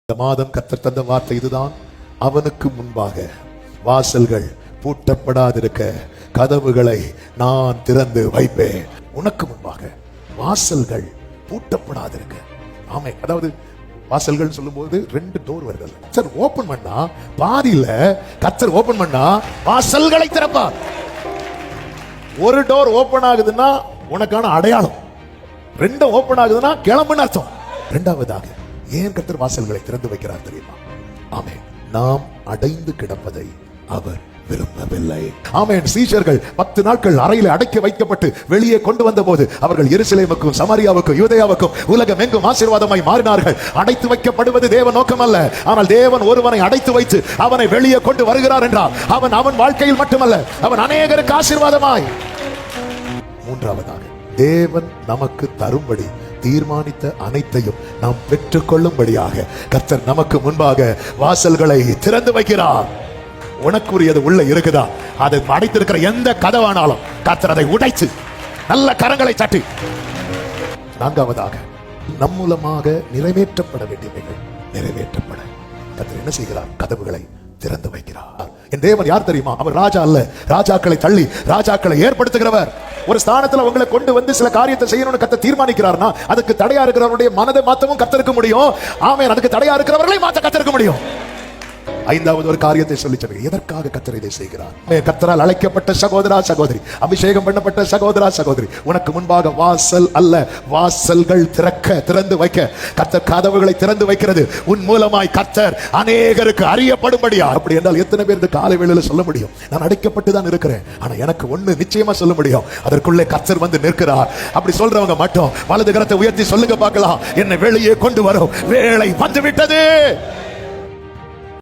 இந்த மாதம் கர்த்தர் தந்த வார்த்தை இதுதான். அவனுக்கு முன்பாக வாசல்கள் பூட்டப்படாதிருக்க கதவுகளை நான் திறந்து வைப்பேன். உனக்கு முன்பாக வாசல்கள் பூட்டப்படாதிருக்க. ஆமே, அதாவது வாசல்கள் சொல்லும் போது 2 டோர் வருது. சார் ஓபன் பண்ணா பாதியில கர்த்தர் ஓபன் பண்ணா வாசல்களை திறப்பார். ஒரு டோர் ஓபன் ஆகுதுன்னா உனக்கான அடையாளம், 2 ஓபன் ஆகுதுன்னா கிளம்புன்னு அர்த்தம். இரண்டாவதாக ஏன் கர்த்தர் வாசல்களை திறந்து வைக்கிறார் தெரியுமா? ஆமே, நாம் அடைந்து கிடப்பதை அவர் விரும்பவில்லை. ஆமென். சீஷர்கள் 10 நாட்கள் அறையில் அடைக்க வைக்கப்பட்டு வெளியே கொண்டு வந்த போது அவர்கள் எருசலேமுக்கும் சமாரியாவுக்கும் யூதேயாவுக்கும் உலகம் எங்கும் ஆசீர்வாதமாய் மாறினார்கள். அடைத்து வைக்கப்படுவது தேவ நோக்கம் அல்ல. ஆனால் தேவன் ஒருவனை அடைத்து வைத்து அவனை வெளியே கொண்டு வருகிறார் என்றால் அவன் வாழ்க்கையில் மட்டுமல்ல, அவன் அநேகருக்கு ஆசீர்வாதமாய். மூன்றாவதாக தேவன் நமக்கு தரும்படி தீர்மானித்த அனைத்தையும் நாம் பெற்றுக் கொள்ளும்படியாக கர்த்தர் நமக்கு முன்பாக வாசல்களை திறந்து வைக்கிறார். உனக்குரியது உள்ள இருக்குதா? அது அடைத்திருக்கிற எந்த கதவானாலும் கர்த்தர் அதை உடைத்து நல்ல கரங்களை தட்டி. நான்காவதாக நம் மூலமாக நிறைவேற்றப்பட வேண்டியவைகள் நிறைவேற்றப்பட கர்த்தர் என்ன செய்கிறார்? கதவுகளை திறந்து வைக்கிறார். என் தேவன் யார் தெரியுமா? அவர் ராஜா அல்ல, ராஜாக்களை தள்ளி ராஜாக்களை ஏற்படுத்துகிறவர். ஒரு ஸ்தானத்துல உங்களை கொண்டு வந்து சில காரியத்தை செய்யணும்னு கர்த்தர் தீர்மானிக்கிறார்னா அதுக்கு தடையா இருக்கிறவருடைய மனதை மாத்தவும் கர்த்தருக்கு முடியும். ஆமென். அதுக்கு தடையா இருக்கிறவர்களை மாத்த கர்த்தருக்கு முடியும். ஐந்தாவது ஒரு காரியத்தை சொல்லி சொல்லுங்க. எதற்காக கர்த்தர் இதை செய்கிறார்? கர்த்தரால் அழைக்கப்பட்ட சகோதரா சகோதரி, அபிஷேகம் பண்ணப்பட்ட சகோதரா சகோதரி, உனக்கு முன்பாக வாசல் அல்ல வாசல்கள் திறந்து வைக்க கர்த்தர் கதவுகளை திறந்து வைக்கிறது. உன் மூலமாய் கர்த்தர் அநேகருக்கு அறியப்படும்படியா. அப்படி என்றால் எத்தனை பேர் இந்த காலை வேளையில சொல்ல முடியும்? நான் அடைக்கப்பட்டு தான் இருக்கிறேன், ஆனா எனக்கு ஒண்ணு நிச்சயமா சொல்ல முடியும், அதற்குள்ளே கர்த்தர் வந்து நிற்கிறார். அப்படி சொல்றவங்க மட்டும் வலது கரத்தை உயர்த்தி சொல்லுங்க பார்க்கலாம். என்னை வெளியே கொண்டு வரும் வேளை வந்து விட்டது.